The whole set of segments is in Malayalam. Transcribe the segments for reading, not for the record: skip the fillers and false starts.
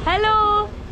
ഹലോ,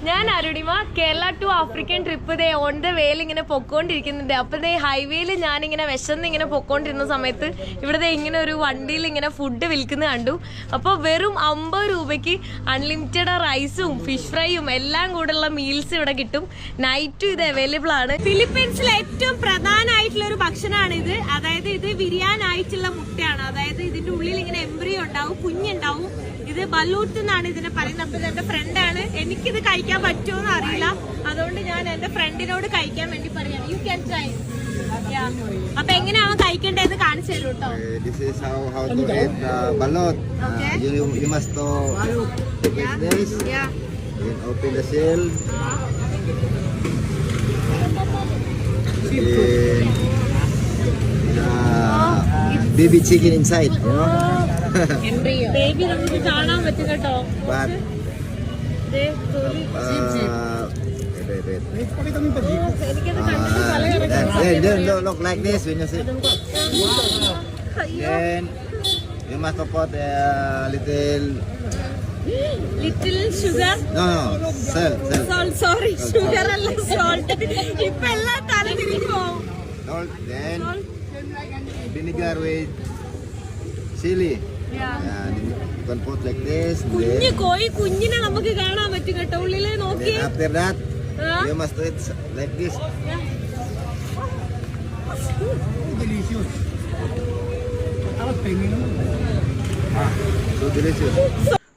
ഞാൻ Arunima. Kerala to African trip ദേ ഓൺ ദ വേയിൽ ഇങ്ങനെ പൊക്കോണ്ടിരിക്കുന്നുണ്ട്. അപ്പൊ ദേ ഹൈവേയിൽ ഞാനിങ്ങനെ വിശന്ന് ഇങ്ങനെ പൊക്കോണ്ടിരുന്ന സമയത്ത് ഇവിടെ ഇങ്ങനെ ഒരു വണ്ടിയിൽ ഇങ്ങനെ ഫുഡ് വിൽക്കുന്നത് കണ്ടു. അപ്പോൾ വെറും 50 രൂപയ്ക്ക് അൺലിമിറ്റഡ് റൈസും ഫിഷ് ഫ്രൈയും എല്ലാം കൂടെയുള്ള മീൽസ് ഇവിടെ കിട്ടും. നൈറ്റും ഇത് അവൈലബിൾ ആണ്. ഫിലിപ്പീൻസിലെ ഏറ്റവും പ്രധാനമായിട്ടുള്ള ഒരു ഭക്ഷണമാണ് ഇത്. അതായത് ഇത് വിരിയാനായിട്ടുള്ള മുട്ടയാണ്. അതായത് ഇതിന്റെ ഉള്ളിൽ ഇങ്ങനെ എംബ്രിയോ ഉണ്ടാവും, കുഞ്ഞുണ്ടാവും. ഇത് ബലൂട്ട് എന്നാണ് ഇതിനെ പറയുന്നത്. അപ്പൊ ഇത് എന്റെ ഫ്രണ്ടാണ്. എനിക്കിത് കഴിക്കാൻ പറ്റുമോന്ന് അറിയില്ല, അതുകൊണ്ട് ഞാൻ എന്റെ ഫ്രണ്ടിനോട് കഴിക്കാൻ വേണ്ടി പറയാം. You can try. അപ്പൊ എങ്ങനെയാവും കഴിക്കേണ്ടതെന്ന് കാണിച്ചു തരൂ കേട്ടോ. This is how to eat balot. You must to take this. Then open the shell. Then baby chicken inside, you know. Baby നമുക്ക് കാണാൻ പറ്റും കേട്ടോ. But എനിക്കത് look like this when you see. Then you must put a little sugar. no salt. Sorry, sugar അല്ല, salt. ഇപ്പൊ എല്ലാം തല തിരിഞ്ഞു പോകും. Salt. Then vinegar with chili. Yeah, you can put like this. കുഞ്ഞു കോഴി കുഞ്ഞിനെ നമുക്ക് കാണാൻ പറ്റും കേട്ടോ. ഉള്ളില് നോക്കി. Then after that, you must do it like this. Delicious. So delicious.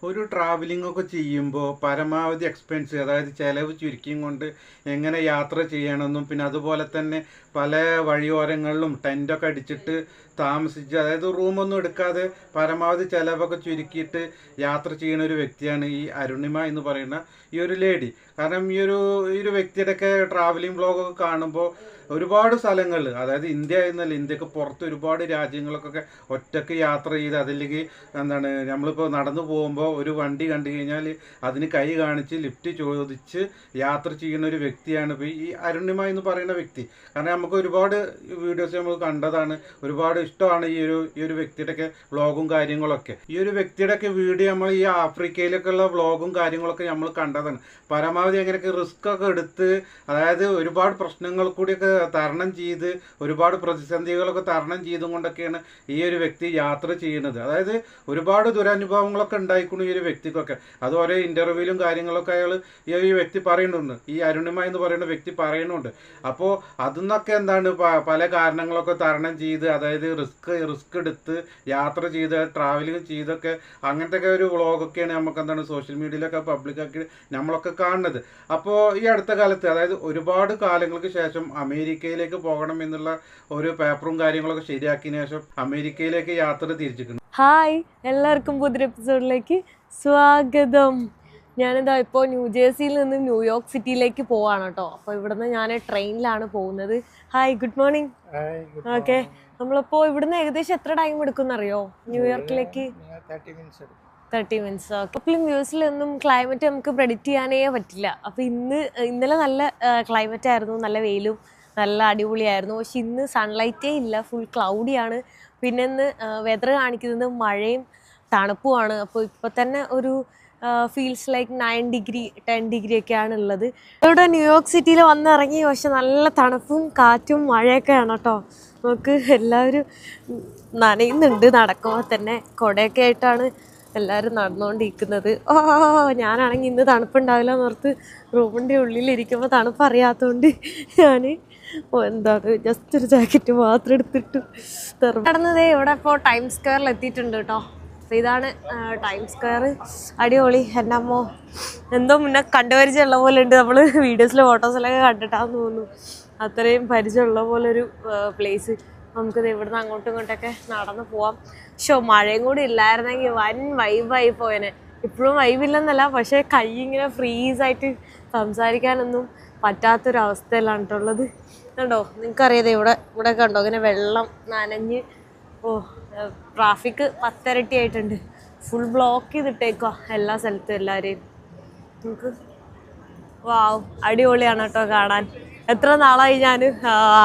ഒരു ട്രാവലിംഗ് ഒക്കെ ചെയ്യുമ്പോൾ പരമാവധി എക്സ്പെൻസ്, അതായത് ചിലവ് ചുരുക്കിയും കൊണ്ട് എങ്ങനെ യാത്ര ചെയ്യണമെന്നും, പിന്നെ അതുപോലെ തന്നെ പല വഴിയോരങ്ങളിലും ടെൻ്റൊക്കെ അടിച്ചിട്ട് താമസിച്ച്, അതായത് റൂമൊന്നും എടുക്കാതെ പരമാവധി ചിലവൊക്കെ ചുരുക്കിയിട്ട് യാത്ര ചെയ്യുന്ന ഒരു വ്യക്തിയാണ് ഈ അരുണിമ എന്ന് പറയുന്ന ഈ ഒരു ലേഡി. കാരണം ഈ ഒരു വ്യക്തിയുടെയൊക്കെ ട്രാവലിംഗ് വ്ളോഗൊക്കെ കാണുമ്പോൾ ഒരുപാട് സ്ഥലങ്ങൾ, അതായത് ഇന്ത്യ എന്നല്ല, ഇന്ത്യക്ക് പുറത്ത് ഒരുപാട് രാജ്യങ്ങൾക്കൊക്കെ ഒറ്റയ്ക്ക് യാത്ര ചെയ്ത്, അതല്ലെങ്കിൽ എന്താണ് നമ്മളിപ്പോൾ നടന്നു പോകുമ്പോൾ ഒരു വണ്ടി കണ്ടു കഴിഞ്ഞാൽ അതിന് കൈ കാണിച്ച് ലിഫ്റ്റ് ചോദിച്ച് യാത്ര ചെയ്യുന്ന ഒരു വ്യക്തിയാണ് ഇപ്പോൾ ഈ അരുണിമ എന്ന് പറയുന്ന വ്യക്തി. കാരണം നമുക്ക് ഒരുപാട് വീഡിയോസ് നമ്മൾ കണ്ടതാണ്, ഒരുപാട് ഇഷ്ടമാണ് ഈ ഒരു വ്യക്തിയുടെയൊക്കെ വ്ളോഗും കാര്യങ്ങളൊക്കെ. ഈ ഒരു വ്യക്തിയുടെയൊക്കെ വീഡിയോ നമ്മൾ ഈ ആഫ്രിക്കയിലൊക്കെയുള്ള വ്ളോഗും കാര്യങ്ങളൊക്കെ നമ്മൾ കണ്ടതാണ്. പരമാവധി എങ്ങനെയൊക്കെ റിസ്ക് ഒക്കെ എടുത്ത്, അതായത് ഒരുപാട് പ്രശ്നങ്ങൾ കൂടിയൊക്കെ തരണം ചെയ്ത്, ഒരുപാട് പ്രതിസന്ധികളൊക്കെ തരണം ചെയ്തും കൊണ്ടൊക്കെയാണ് ഈ ഒരു വ്യക്തി യാത്ര ചെയ്യുന്നത്. അതായത് ഒരുപാട് ദുരനുഭവങ്ങളൊക്കെ ഉണ്ടായിക്കുന്നു ഈ ഒരു വ്യക്തിക്കൊക്കെ. അത് ഓരോ ഇൻ്റർവ്യൂവിലും കാര്യങ്ങളൊക്കെ അയാൾ ഈ വ്യക്തി പറയുന്നുണ്ട്, ഈ അരുണിമ എന്ന് പറയുന്ന വ്യക്തി പറയുന്നുണ്ട്. അപ്പോൾ അതിന്നൊക്കെ എന്താണ് പല കാരണങ്ങളൊക്കെ തരണം ചെയ്ത്, അതായത് റിസ്ക് എടുത്ത് യാത്ര ചെയ്ത് ട്രാവലിംഗ് ചെയ്തൊക്കെ അങ്ങനത്തെ ഒരു വ്ളോഗൊക്കെയാണ് നമുക്ക് എന്താണ് സോഷ്യൽ മീഡിയയിലൊക്കെ പബ്ലിക്കാക്കി നമ്മളൊക്കെ കാണുന്നത്. അപ്പോൾ ഈ അടുത്ത കാലത്ത്, അതായത് ഒരുപാട് കാലങ്ങൾക്ക് ശേഷം അമേരിക്കയിലേക്ക് പോകണം എന്നുള്ള ഒരു പേപ്പറും കാര്യങ്ങളൊക്കെ ശരിയാക്കിയതിനു ശേഷം അമേരിക്കയിലേക്ക് യാത്ര തിരിച്ചിട്ടുണ്ട്. ഹായ്, എല്ലാവർക്കും പുതിയൊരു എപ്പിസോഡിലേക്ക് സ്വാഗതം. ഞാനിതാ ഇപ്പോൾ ന്യൂജേഴ്സിയിൽ നിന്ന് ന്യൂയോർക്ക് സിറ്റിയിലേക്ക് പോവാണ് കേട്ടോ. അപ്പോൾ ഇവിടുന്ന് ഞാൻ ട്രെയിനിലാണ് പോകുന്നത്. Hi, good morning. ഓക്കെ, നമ്മളിപ്പോൾ ഇവിടുന്ന് ഏകദേശം എത്ര ടൈം എടുക്കുമെന്നറിയോ ന്യൂയോർക്കിലേക്ക്? 30 മിനിറ്റ്സ്. എപ്പോഴും ന്യൂസിലൊന്നും ക്ലൈമറ്റ് നമുക്ക് പ്രെഡിക്റ്റ് ചെയ്യാനേ പറ്റില്ല. അപ്പോൾ ഇന്നലെ നല്ല ക്ലൈമറ്റ് ആയിരുന്നു, നല്ല വെയിലും നല്ല അടിപൊളിയായിരുന്നു. പക്ഷെ ഇന്ന് സൺലൈറ്റേ ഇല്ല, ഫുൾ ക്ലൗഡിയാണ്. പിന്നെ ഇന്ന് വെതർ കാണിക്കുന്നത് മഴയും തണുപ്പുമാണ്. അപ്പോൾ ഇപ്പോൾ തന്നെ ഒരു ഫീൽസ് ലൈക്ക് 9 ഡിഗ്രി 10 ഡിഗ്രി ഒക്കെയാണ് ഉള്ളത്. ഇവിടെ ന്യൂയോർക്ക് സിറ്റിയിൽ വന്നിറങ്ങി, പക്ഷെ നല്ല തണുപ്പും കാറ്റും മഴയൊക്കെയാണ് കേട്ടോ. നമുക്ക് എല്ലാവരും നനയുന്നുണ്ട് നടക്കുമ്പോൾ തന്നെ. കുടയൊക്കെ ആയിട്ടാണ് എല്ലാവരും നടന്നുകൊണ്ടിരിക്കുന്നത്. ഞാനാണെങ്കിൽ ഇന്ന് തണുപ്പുണ്ടാവില്ല എന്നോർത്ത് റൂമിൻ്റെ ഉള്ളിലിരിക്കുമ്പോൾ തണുപ്പ് അറിയാത്തതുകൊണ്ട് ഞാൻ എന്താണ് ജസ്റ്റ് ഒരു ജാക്കറ്റ് മാത്രം എടുത്തിട്ട് നടന്നതേ. ഇവിടെ ഇപ്പോൾ ടൈം സ്ക്വയറിൽ എത്തിയിട്ടുണ്ട് കേട്ടോ. അപ്പോൾ ഇതാണ് ടൈം സ്ക്വയർ. അടിപൊളി. എൻ്റെ അമ്മോ, എന്തോ മുന്നേ കണ്ടുപരിചയമുള്ള പോലെ ഉണ്ട്. നമ്മൾ വീഡിയോസിലെ ഫോട്ടോസിലൊക്കെ കണ്ടിട്ടാന്ന് തോന്നുന്നു. അത്രയും പരിചയമുള്ള പോലൊരു പ്ലേസ്. നമുക്കിത് ഇവിടുന്ന് അങ്ങോട്ടും ഇങ്ങോട്ടൊക്കെ നടന്ന് പോവാം. മഴയും കൂടി ഇല്ലായിരുന്നെങ്കിൽ വൻ വൈബായി പോയേനെ. ഇപ്പോഴും വൈബില്ലെന്നല്ല, പക്ഷേ കൈ ഇങ്ങനെ ഫ്രീസായിട്ട് സംസാരിക്കാനൊന്നും പറ്റാത്തൊരവസ്ഥയിലാണ് കേട്ടുള്ളത്. കണ്ടോ, നിങ്ങൾക്കറിയാതെ ഇവിടെ കണ്ടോ ഇങ്ങനെ വെള്ളം നനഞ്ഞ്. ട്രാഫിക് 10 ഇരട്ടി ആയിട്ടുണ്ട്. ഫുൾ ബ്ലോക്ക് ചെയ്തിട്ടേക്കുക എല്ലാ സ്ഥലത്തും എല്ലാവരെയും. നമുക്ക് വാവ്, അടിപൊളിയാണ് കേട്ടോ കാണാൻ. എത്ര നാളായി ഞാൻ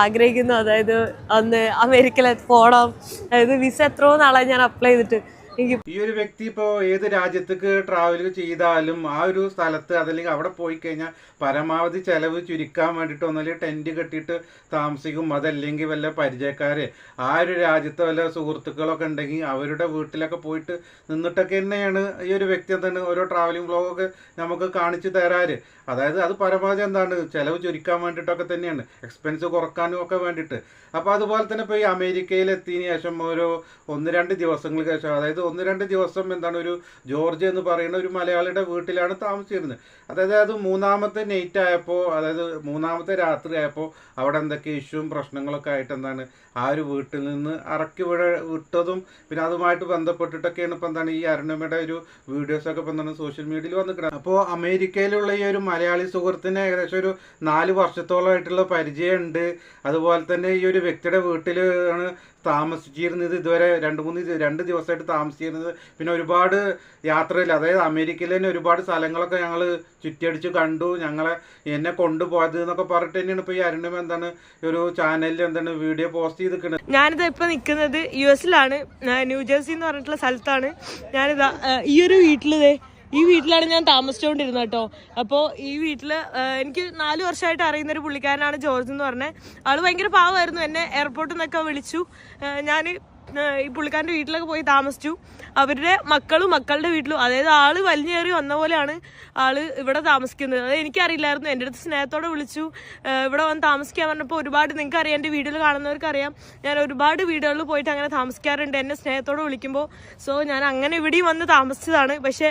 ആഗ്രഹിക്കുന്നു, അതായത് അന്ന് അമേരിക്കയിൽ പോകണം. അതായത് വിസ എത്രയോ നാളായി ഞാൻ അപ്ലൈ ചെയ്തിട്ട്. എനിക്ക് ഈ ഒരു വ്യക്തി ഇപ്പോൾ ഏത് രാജ്യത്തേക്ക് ട്രാവൽ ചെയ്താലും ആ ഒരു സ്ഥലത്ത് അതല്ലെങ്കിൽ അവിടെ പോയി കഴിഞ്ഞാൽ പരമാവധി ചെലവ് ചുരുക്കാൻ വേണ്ടിയിട്ട് ഒന്നല്ലെങ്കിൽ ടെൻറ്റ് കെട്ടിയിട്ട് താമസിക്കും. അതല്ലെങ്കിൽ വല്ല പരിചയക്കാര് ആ ഒരു രാജ്യത്തെ വല്ല സുഹൃത്തുക്കളൊക്കെ ഉണ്ടെങ്കിൽ അവരുടെ വീട്ടിലൊക്കെ പോയിട്ട് നിന്നിട്ടൊക്കെ തന്നെയാണ് ഈ ഒരു വ്യക്തി എന്താണ് ഓരോ ട്രാവലിംഗ് വ്ളോഗൊക്കെ നമുക്ക് കാണിച്ചു തരാറ്. അതായത് അത് പരമാവധി എന്താണ് ചെലവ് ചുരുക്കാൻ വേണ്ടിയിട്ടൊക്കെ തന്നെയാണ്, എക്സ്പെൻസ് കുറക്കാനും ഒക്കെ വേണ്ടിയിട്ട്. അപ്പോൾ അതുപോലെ തന്നെ ഇപ്പോൾ ഈ അമേരിക്കയിൽ എത്തിയതിന് ശേഷം ഒരു 1-2 ദിവസങ്ങൾക്ക് ശേഷം, അതായത് 1-2 ദിവസം എന്താണ് ഒരു ജോർജ് എന്ന് പറയുന്ന ഒരു മലയാളിയുടെ വീട്ടിലാണ് താമസിച്ചിരുന്നത്. അതായത് അത് 3ാമത്തെ നൈറ്റ് ആയപ്പോൾ, അതായത് 3ാമത്തെ രാത്രി ആയപ്പോൾ അവിടെ എന്തൊക്കെ ഇഷ്യൂവും പ്രശ്നങ്ങളൊക്കെ ആയിട്ട് എന്താണ് ആ ഒരു വീട്ടിൽ നിന്ന് ഇറക്കി വിട്ടതും പിന്നെ അതുമായിട്ട് ബന്ധപ്പെട്ടിട്ടൊക്കെയാണ് ഇപ്പം എന്താണ് ഈ അരുണിമയുടെ ഒരു വീഡിയോസൊക്കെ ഇപ്പം എന്താണ് സോഷ്യൽ മീഡിയയിൽ വന്നിരിക്കുന്നത്. അപ്പോൾ അമേരിക്കയിലുള്ള ഈ ഒരു മലയാളി സുഹൃത്തിന് ഏകദേശം ഒരു 4 വർഷത്തോളമായിട്ടുള്ള പരിചയമുണ്ട്. അതുപോലെ തന്നെ ഈ ഒരു വ്യക്തിയുടെ വീട്ടിൽ ആണ് താമസിച്ചിരുന്നത്. ഇതുവരെ 2 ദിവസമായിട്ട് താമസിച്ചിരുന്നത്. പിന്നെ ഒരുപാട് യാത്രയിൽ, അതായത് അമേരിക്കയിൽ തന്നെ ഒരുപാട് സ്ഥലങ്ങളൊക്കെ ഞങ്ങൾ ചുറ്റിയടിച്ച് കണ്ടു, എന്നെ കൊണ്ടുപോയത് എന്നൊക്കെ പറഞ്ഞിട്ട് തന്നെയാണ് ഇപ്പോൾ ഈ അരുണിമ എന്താണ് ഒരു ചാനലിൽ എന്താണ് വീഡിയോ പോസ്റ്റ് ചെയ്തിരിക്കുന്നത്. ഞാനിത് ഇപ്പൊ നിൽക്കുന്നത് US-ലാണ്, ന്യൂജേഴ്സി എന്ന് പറഞ്ഞിട്ടുള്ള സ്ഥലത്താണ്. ഞാനിതാ ഈ ഒരു ഈ വീട്ടിലാണ് ഞാൻ താമസിച്ചുകൊണ്ടിരുന്നത് കേട്ടോ. അപ്പോൾ ഈ വീട്ടിൽ എനിക്ക് 4 വർഷമായിട്ട് അറിയുന്നൊരു പുള്ളിക്കാരനാണ് ജോർജ് എന്ന് പറഞ്ഞത്. ആള് ഭയങ്കര പാവമായിരുന്നു. എന്നെ എയർപോർട്ടിൽ നിന്നൊക്കെ വിളിച്ചു. ഞാൻ ഈ പുള്ളിക്കാരൻ്റെ വീട്ടിലൊക്കെ പോയി താമസിച്ചു. അവരുടെ മക്കളുടെ വീട്ടിലും, അതായത് ആള് വലിഞ്ഞേറി വന്ന പോലെയാണ് ആള് ഇവിടെ താമസിക്കുന്നത്. അത് എനിക്കറിയില്ലായിരുന്നു. എൻ്റെ അടുത്ത് സ്നേഹത്തോടെ വിളിച്ചു ഇവിടെ വന്ന് താമസിക്കാൻ പറഞ്ഞപ്പോൾ ഒരുപാട്, നിങ്ങൾക്ക് അറിയാം, എൻ്റെ വീഡിയോയിൽ കാണുന്നവർക്ക് അറിയാം, ഞാൻ ഒരുപാട് വീടുകളിൽ പോയിട്ട് അങ്ങനെ താമസിക്കാറുണ്ട് എന്നെ സ്നേഹത്തോടെ വിളിക്കുമ്പോൾ. സോ ഞാൻ അങ്ങനെ ഇവിടെയും വന്ന് താമസിച്ചതാണ്. പക്ഷേ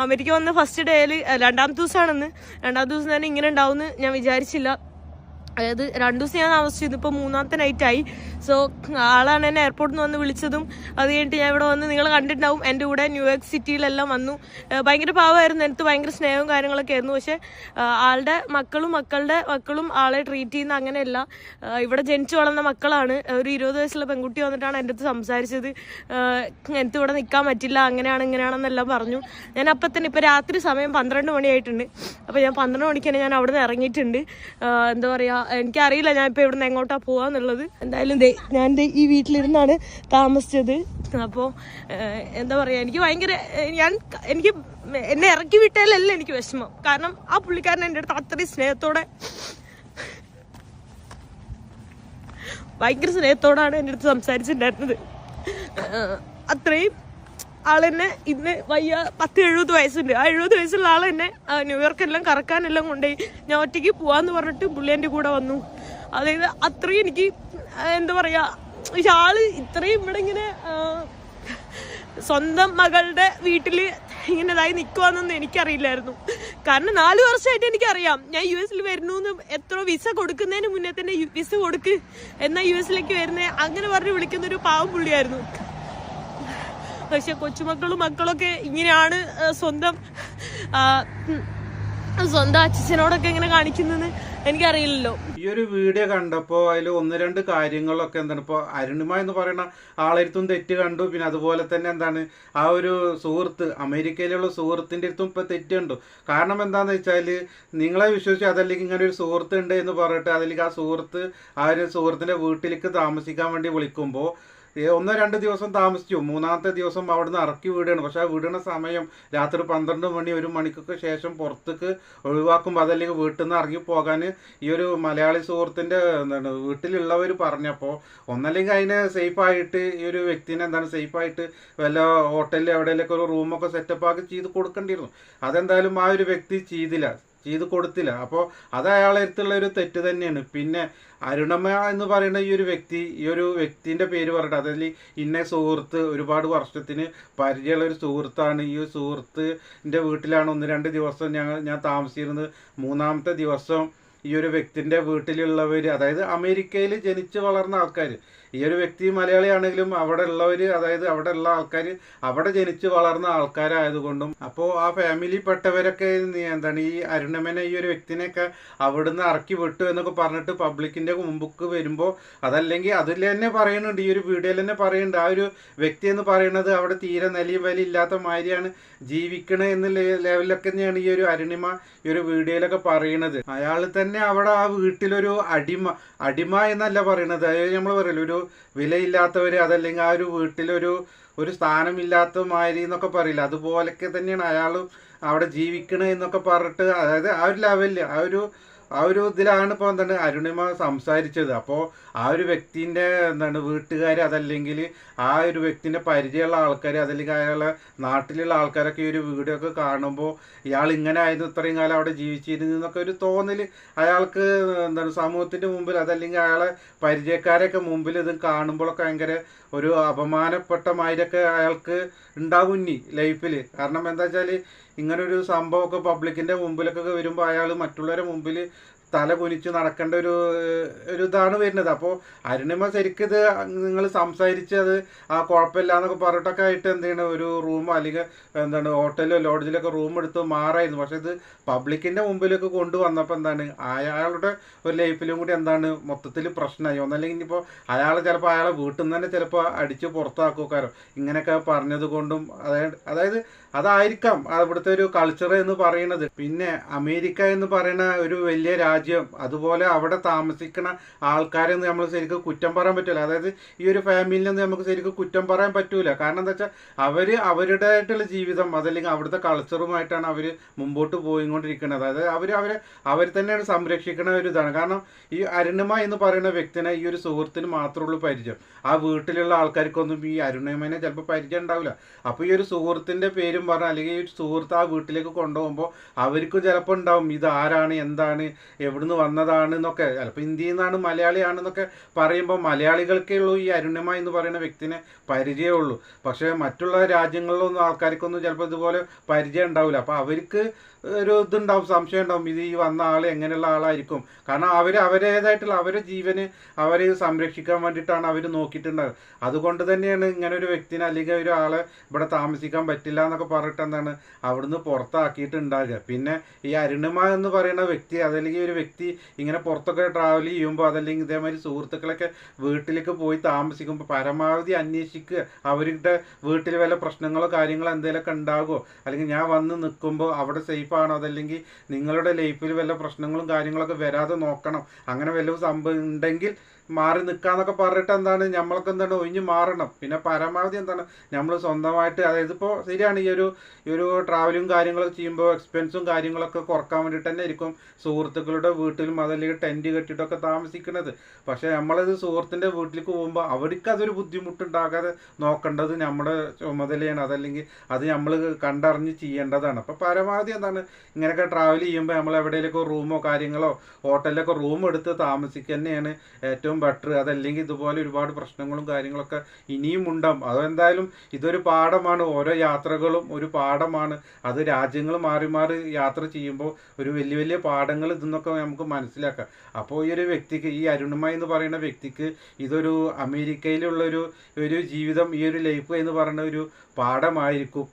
അമേരിക്ക വന്ന ഫസ്റ്റ് ഡേയിൽ 2ാമത്തെ ദിവസമാണെന്ന്, 2ാമത്തെ ദിവസം തന്നെ ഇങ്ങനെ ഉണ്ടാവുമെന്ന് ഞാൻ വിചാരിച്ചില്ല. അതായത് 2 ദിവസം ഞാൻ താമസിച്ചു. ഇതിപ്പോൾ 3ാമത്തെ നൈറ്റായി. സോ ആളാണ് എന്നെ എയർപോർട്ടിൽ നിന്ന് വന്ന് വിളിച്ചതും. അത് കഴിഞ്ഞിട്ട് ഞാൻ ഇവിടെ വന്ന്, നിങ്ങൾ കണ്ടിട്ടുണ്ടാവും, എൻ്റെ കൂടെ ന്യൂയോർക്ക് സിറ്റിയിലെല്ലാം വന്നു. ഭയങ്കര പാവമായിരുന്നു, എനിക്ക് ഭയങ്കര സ്നേഹവും കാര്യങ്ങളൊക്കെ ആയിരുന്നു. പക്ഷേ ആളുടെ മക്കളും ആളെ ട്രീറ്റ് ചെയ്യുന്ന അങ്ങനെയല്ല. ഇവിടെ ജനിച്ചു വളർന്ന മക്കളാണ്. ഒരു 20 വയസ്സുള്ള പെൺകുട്ടി വന്നിട്ടാണ് എൻ്റെ അടുത്ത് സംസാരിച്ചത്. എനിക്ക് ഇവിടെ നിൽക്കാൻ പറ്റില്ല, ഇങ്ങനെയാണെന്നെല്ലാം പറഞ്ഞു. ഞാൻ അപ്പം തന്നെ, ഇപ്പോൾ രാത്രി സമയം 12 മണിയായിട്ടുണ്ട്. അപ്പോൾ ഞാൻ 12 മണിക്ക് തന്നെ ഞാൻ അവിടെ നിന്ന് ഇറങ്ങിയിട്ടുണ്ട്. എന്താ പറയുക, എനിക്കറിയില്ല ഞാൻ ഇപ്പോൾ ഇവിടെ നിന്ന് എങ്ങോട്ടാണ് പോകാന്നുള്ളത്. എന്തായാലും ഞാൻ ഈ വീട്ടിലിരുന്നാണ് താമസിച്ചത്. അപ്പോൾ എന്താ പറയുക, എനിക്ക് ഭയങ്കര, എനിക്ക് എന്നെ ഇറക്കി വിട്ടാലല്ല എനിക്ക് വിഷമം. കാരണം ആ പുള്ളിക്കാരൻ എൻ്റെ അടുത്ത് അത്രയും ഭയങ്കര സ്നേഹത്തോടാണ് എൻ്റെ അടുത്ത് സംസാരിച്ചിട്ടുണ്ടായിരുന്നത്. അത്രയും ആളെന്നെ ഇന്ന് 70 വയസ്സുണ്ട്. ആ 70 വയസ്സുള്ള ആളെന്നെ ന്യൂയോർക്കെല്ലാം കറക്കാനെല്ലാം കൊണ്ടുപോയി. ഞാൻ ഒറ്റയ്ക്ക് പോവാന്ന് പറഞ്ഞിട്ട് പുള്ളി എൻ്റെ കൂടെ വന്നു. അതായത് അത്രയും എനിക്ക് എന്താ പറയുക, പക്ഷെ ആള് ഇത്രയും ഇവിടെ ഇങ്ങനെ സ്വന്തം മകളുടെ വീട്ടിൽ ഇങ്ങനെ ഇതായി നിൽക്കുവാന്നൊന്നും എനിക്കറിയില്ലായിരുന്നു. കാരണം 4 വർഷമായിട്ട് എനിക്കറിയാം ഞാൻ US-ൽ വരുന്നു. എത്ര വിസ കൊടുക്കുന്നതിന് മുന്നേ തന്നെ വിസ കൊടുക്ക്, എന്നാൽ US-ലേക്ക് വരുന്നേ അങ്ങനെ പറഞ്ഞ് വിളിക്കുന്നൊരു പാവം പുള്ളിയായിരുന്നു. പക്ഷെ മക്കളൊക്കെ ഇങ്ങനെയാണ് സ്വന്തം അച്ഛനോടൊക്കെ ഇങ്ങനെ കാണിക്കുന്നത് എനിക്കറിയില്ലല്ലോ. ഈ ഒരു വീഡിയോ കണ്ടപ്പോൾ അതിൽ 1-2 കാര്യങ്ങളൊക്കെ എന്താണ്, ഇപ്പോൾ അരുണിമ എന്ന് പറയുന്ന ആളെടുത്തും തെറ്റ് കണ്ടു. പിന്നെ അതുപോലെ തന്നെ എന്താണ് ആ ഒരു സുഹൃത്ത്, അമേരിക്കയിലുള്ള സുഹൃത്തിൻ്റെ അടുത്തും ഇപ്പോൾ തെറ്റ് കണ്ടു. കാരണം എന്താണെന്ന് വെച്ചാൽ, നിങ്ങളെ വിശ്വസിച്ച് അതല്ലെങ്കിൽ ഇങ്ങനെ ഒരു സുഹൃത്ത് ഉണ്ട് എന്ന് പറഞ്ഞിട്ട് അതല്ലെങ്കിൽ ആ ഒരു സുഹൃത്തിൻ്റെ വീട്ടിലേക്ക് താമസിക്കാൻ വേണ്ടി വിളിക്കുമ്പോൾ 1-2 ദിവസം താമസിച്ചു. 3ാമത്തെ ദിവസം അവിടുന്ന് ഇറക്കി വിടുകയാണ്. പക്ഷെ ആ വിടുന്ന സമയം രാത്രി 12 മണി 1 മണിക്കൊക്കെ ശേഷം പുറത്തേക്ക് ഒഴിവാക്കുമ്പോൾ അതല്ലെങ്കിൽ വീട്ടിൽ നിന്ന് ഇറങ്ങി പോകാൻ ഈ ഒരു മലയാളി സുഹൃത്തിൻ്റെ വീട്ടിലുള്ളവർ പറഞ്ഞപ്പോൾ ഒന്നല്ലെങ്കിൽ അതിനെ സേഫായിട്ട് ഈ ഒരു വ്യക്തിനെ സേഫായിട്ട് വല്ല ഹോട്ടലിൽ എവിടെയെങ്കിലൊക്കെ ഒരു റൂമൊക്കെ സെറ്റപ്പ് ആക്കി ചെയ്ത് കൊടുക്കേണ്ടിയിരുന്നു. അതെന്തായാലും ആ ഒരു വ്യക്തി ചെയ്ത് കൊടുത്തില്ല. അപ്പോൾ അത് അയാളെ അടുത്തുള്ള ഒരു തെറ്റ് തന്നെയാണ്. പിന്നെ അരുണിമ എന്ന് പറയുന്ന ഈ ഒരു വ്യക്തിൻ്റെ പേര് പറഞ്ഞിട്ട്, അതിൽ ഇന്ന സുഹൃത്ത് ഒരുപാട് വർഷത്തിന് പരിചയമുള്ള ഒരു സുഹൃത്താണ്. ഈ സുഹൃത്തിൻ്റെ വീട്ടിലാണ് 1-2 ദിവസം ഞാൻ താമസിച്ചിരുന്നത്. 3ാമത്തെ ദിവസം ഈ ഒരു വ്യക്തിൻ്റെ വീട്ടിലുള്ളവർ, അതായത് അമേരിക്കയിൽ ജനിച്ച് വളർന്ന ആൾക്കാർ, ഈ ഒരു വ്യക്തി മലയാളിയാണെങ്കിലും അവിടെ ഉള്ളവർ, അതായത് അവിടെ ഉള്ള ആൾക്കാർ അവിടെ ജനിച്ച് വളർന്ന ആൾക്കാരായതുകൊണ്ടും, അപ്പോൾ ആ ഫാമിലിപ്പെട്ടവരൊക്കെ ഈ അരുണിമനെ ഈ ഒരു വ്യക്തിനെയൊക്കെ അവിടുന്ന് ഇറക്കി വിട്ടു എന്നൊക്കെ പറഞ്ഞിട്ട് പബ്ലിക്കിൻ്റെ മുമ്പുക്ക് വരുമ്പോൾ, അതല്ലെങ്കിൽ അതിൽ തന്നെ പറയുന്നുണ്ട്, ഈ ഒരു വീഡിയോയിൽ തന്നെ പറയുന്നുണ്ട്, ആ ഒരു വ്യക്തി എന്ന് പറയുന്നത് അവിടെ തീരെ നിലയും വില ഇല്ലാത്ത മാതിരിയാണ് ജീവിക്കണേ എന്ന ലെവലിലൊക്കെ തന്നെയാണ് ഈ ഒരു അരുണിമ ഈ ഒരു വീഡിയോയിലൊക്കെ പറയുന്നത്. അയാൾ തന്നെ അവിടെ ആ വീട്ടിലൊരു അടിമ എന്നല്ല പറയണത്. അതായത് നമ്മൾ പറയല്ലോ ഒരു വിലയില്ലാത്തവർ, അതല്ലെങ്കിൽ ആ ഒരു വീട്ടിലൊരു ഒരു സ്ഥാനമില്ലാത്ത മാതിരി എന്നൊക്കെ പറയില്ല, അതുപോലൊക്കെ തന്നെയാണ് അയാളും അവിടെ ജീവിക്കണേ എന്നൊക്കെ പറഞ്ഞിട്ട്, അതായത് ആ ഒരു ലെവലിൽ ആ ഒരു ഇതിലാണ് ഇപ്പോൾ എന്താണ് അരുണിമ സംസാരിച്ചത്. അപ്പോൾ ആ ഒരു വ്യക്തിൻ്റെ എന്താണ് വീട്ടുകാർ, അതല്ലെങ്കിൽ ആ ഒരു വ്യക്തിൻ്റെ പരിചയമുള്ള ആൾക്കാർ, അതല്ലെങ്കിൽ അയാളെ നാട്ടിലുള്ള ആൾക്കാരൊക്കെ ഈ ഒരു വീഡിയോ ഒക്കെ കാണുമ്പോൾ ഇയാൾ ഇങ്ങനെ ആയിരുന്നു ഇത്രയും കാലം അവിടെ ജീവിച്ചിരുന്നു എന്നൊക്കെ ഒരു തോന്നൽ അയാൾക്ക് എന്താണ് സമൂഹത്തിൻ്റെ മുമ്പിൽ, അതല്ലെങ്കിൽ അയാളെ പരിചയക്കാരൊക്കെ മുമ്പിൽ ഇത് കാണുമ്പോഴൊക്കെ ഭയങ്കര ഒരു അപമാനപ്പെട്ട മാതിരിയൊക്കെ അയാൾക്ക് ഉണ്ടാകും ഇനി ലൈഫിൽ. കാരണം എന്താ വെച്ചാൽ ഇങ്ങനൊരു സംഭവമൊക്കെ പബ്ലിക്കിൻ്റെ മുമ്പിലൊക്കെ വരുമ്പോൾ അയാൾ മറ്റുള്ളവരുടെ മുമ്പിൽ തല കുനിച്ച് നടക്കേണ്ട ഒരു ഇതാണ് വരുന്നത്. അപ്പോൾ അരുണിമ ശരിക്കും ഇത് നിങ്ങൾ സംസാരിച്ചത് ആ കുഴപ്പമില്ല എന്നൊക്കെ പറഞ്ഞിട്ടൊക്കെ ആയിട്ട് എന്ത് ചെയ്യണം, ഒരു റൂമോ അല്ലെങ്കിൽ എന്താണ് ഹോട്ടലിലോ ലോഡ്ജിലൊക്കെ റൂം എടുത്ത് മാറായിരുന്നു. പക്ഷെ ഇത് പബ്ലിക്കിൻ്റെ മുമ്പിലൊക്കെ കൊണ്ടുവന്നപ്പോൾ എന്താണ് അയാളുടെ ഒരു ലൈഫിലും കൂടി എന്താണ് മൊത്തത്തിൽ പ്രശ്നമായി. ഒന്നല്ലെങ്കിൽ ഇനിയിപ്പോൾ അയാൾ ചിലപ്പോൾ അയാളെ വീട്ടിൽ നിന്ന് തന്നെ ചിലപ്പോൾ അടിച്ച് പുറത്താക്കുകാരോ ഇങ്ങനെയൊക്കെ പറഞ്ഞത് കൊണ്ടും, അതായത് അതായിരിക്കാം അവിടുത്തെ ഒരു കൾച്ചർ എന്ന് പറയുന്നത്. പിന്നെ അമേരിക്ക എന്ന് പറയുന്ന ഒരു വലിയ രാജ്യം, അതുപോലെ അവിടെ താമസിക്കുന്ന ആൾക്കാരെന്ന് നമ്മൾ ശരിക്കും കുറ്റം പറയാൻ പറ്റില്ല. അതായത് ഈ ഒരു ഫാമിലിയിൽ നിന്ന് നമുക്ക് ശരിക്കും കുറ്റം പറയാൻ പറ്റൂല. കാരണം എന്താ വെച്ചാൽ അവരുടേതായിട്ടുള്ള ജീവിതം, അതല്ലെങ്കിൽ അവിടുത്തെ കൾച്ചറുമായിട്ടാണ് അവർ മുമ്പോട്ട് പോയിക്കൊണ്ടിരിക്കുന്നത്. അതായത് അവർ തന്നെയാണ് സംരക്ഷിക്കുന്ന ഒരു ഇതാണ്. കാരണം ഈ അരുണിമ എന്ന് പറയുന്ന വ്യക്തിനെ ഈ ഒരു സുഹൃത്തിന് മാത്രമുള്ളൂ പരിചയം. ആ വീട്ടിലുള്ള ആൾക്കാർക്കൊന്നും ഈ അരുണിമനെ ചിലപ്പോൾ പരിചയം ഉണ്ടാവില്ല. അപ്പോൾ ഈ ഒരു സുഹൃത്തിൻ്റെ പേരും പറഞ്ഞാൽ, അല്ലെങ്കിൽ ഈ ഒരു സുഹൃത്ത് ആ വീട്ടിലേക്ക് കൊണ്ടുപോകുമ്പോൾ അവർക്കും ചിലപ്പോൾ ഉണ്ടാവും ഇത് ആരാണ്, എന്താണ്, എവിടുന്ന് വന്നതാണ് എന്നൊക്കെ. ചിലപ്പോൾ ഇന്ത്യയിൽ നിന്നാണ്, മലയാളിയാണെന്നൊക്കെ പറയുമ്പോൾ മലയാളികൾക്കേ ഉള്ളൂ ഈ അരുണിമ എന്ന് പറയുന്ന വ്യക്തിനെ പരിചയമുള്ളൂ. പക്ഷേ മറ്റുള്ള രാജ്യങ്ങളിലൊന്നും ആൾക്കാർക്കൊന്നും ചിലപ്പോൾ ഇതുപോലെ പരിചയം ഉണ്ടാവില്ല. അപ്പോൾ അവർക്ക് ഒരു ഇതുണ്ടാവും, സംശയം ഉണ്ടാവും ഇത് ഈ വന്ന ആൾ എങ്ങനെയുള്ള ആളായിരിക്കും. കാരണം അവരേതായിട്ടുള്ള അവരുടെ ജീവന് അവർ സംരക്ഷിക്കാൻ വേണ്ടിയിട്ടാണ് അവർ നോക്കിയിട്ടുണ്ടാവുക. അതുകൊണ്ട് തന്നെയാണ് ഇങ്ങനെ ഒരു വ്യക്തിനെ അല്ലെങ്കിൽ ഒരാളെ ഇവിടെ താമസിക്കാൻ പറ്റില്ല എന്നൊക്കെ പറഞ്ഞിട്ട് എന്താണ് അവിടുന്ന് പുറത്താക്കിയിട്ടുണ്ടാകുക. പിന്നെ ഈ അരുണിമ എന്ന് പറയുന്ന വ്യക്തി, അതല്ലെങ്കിൽ ഒരു വ്യക്തി ഇങ്ങനെ പുറത്തൊക്കെ ട്രാവൽ ചെയ്യുമ്പോൾ, അതല്ലെങ്കിൽ ഇതേമാതിരി സുഹൃത്തുക്കളൊക്കെ വീട്ടിലേക്ക് പോയി താമസിക്കുമ്പോൾ പരമാവധി അന്വേഷിക്കുക, അവരുടെ വീട്ടിൽ വല്ല പ്രശ്നങ്ങളോ കാര്യങ്ങളോ എന്തെങ്കിലുമൊക്കെ ഉണ്ടാകുമോ, അല്ലെങ്കിൽ ഞാൻ വന്ന് നിൽക്കുമ്പോൾ അവിടെ സേഫ് ആണോ, അതല്ലെങ്കിൽ നിങ്ങളുടെ ലൈഫിൽ വല്ല പ്രശ്നങ്ങളും കാര്യങ്ങളൊക്കെ വരാതെ നോക്കണം. അങ്ങനെ വല്ലതും സംഭവം ഉണ്ടെങ്കിൽ മാറി നിൽക്കാന്നൊക്കെ പറഞ്ഞിട്ട് എന്താണ് നമ്മളൊക്കെ എന്താണ് ഒഴിഞ്ഞ് മാറണം. പിന്നെ പരമാവധി എന്താണ് നമ്മൾ സ്വന്തമായിട്ട്, അതായത് ഇപ്പോൾ ശരിയാണ് ഈ ഒരു ട്രാവലും കാര്യങ്ങളൊക്കെ ചെയ്യുമ്പോൾ എക്സ്പെൻസും കാര്യങ്ങളൊക്കെ കുറക്കാൻ വേണ്ടിയിട്ട് തന്നെ ആയിരിക്കും സുഹൃത്തുക്കളുടെ വീട്ടിലും അതല്ലെങ്കിൽ ടെൻറ്റ് കെട്ടിയിട്ടൊക്കെ താമസിക്കുന്നത്. പക്ഷേ നമ്മളത് സുഹൃത്തിൻ്റെ വീട്ടിലേക്ക് പോകുമ്പോൾ അവർക്ക് അതൊരു ബുദ്ധിമുട്ടുണ്ടാകാതെ നോക്കേണ്ടത് നമ്മുടെ ചുമതലയാണ്, അതല്ലെങ്കിൽ അത് നമ്മൾ കണ്ടറിഞ്ഞ് ചെയ്യേണ്ടതാണ്. അപ്പോൾ പരമാവധി എന്താണ് ഇങ്ങനെയൊക്കെ ട്രാവൽ ചെയ്യുമ്പോൾ നമ്മൾ എവിടെയെങ്കിലൊക്കെ റൂമോ കാര്യങ്ങളോ ഹോട്ടലിലൊക്കെ റൂം എടുത്ത് താമസിക്കുക തന്നെയാണ് ഏറ്റവും ബെറ്റർ. അതല്ലെങ്കിൽ ഇതുപോലെ ഒരുപാട് പ്രശ്നങ്ങളും കാര്യങ്ങളൊക്കെ ഇനിയും ഉണ്ടാവും. അതെന്തായാലും ഇതൊരു പാഠമാണ്, ഓരോ യാത്രകളും ഒരു പാഠമാണ്. അത് രാജ്യങ്ങൾ മാറി മാറി യാത്ര ചെയ്യുമ്പോൾ ഒരു വലിയ വലിയ പാഠങ്ങൾ ഇതെന്നൊക്കെ നമുക്ക് മനസ്സിലാക്കാം. അപ്പോൾ ഈ ഒരു വ്യക്തിക്ക്, ഈ അരുണിമ എന്ന് പറയുന്ന വ്യക്തിക്ക് ഇതൊരു അമേരിക്കയിലുള്ള ഒരു ജീവിതം, ഈ ഒരു ലൈഫ് എന്ന് പറയുന്ന ഒരു പാഠമായിരിക്കും.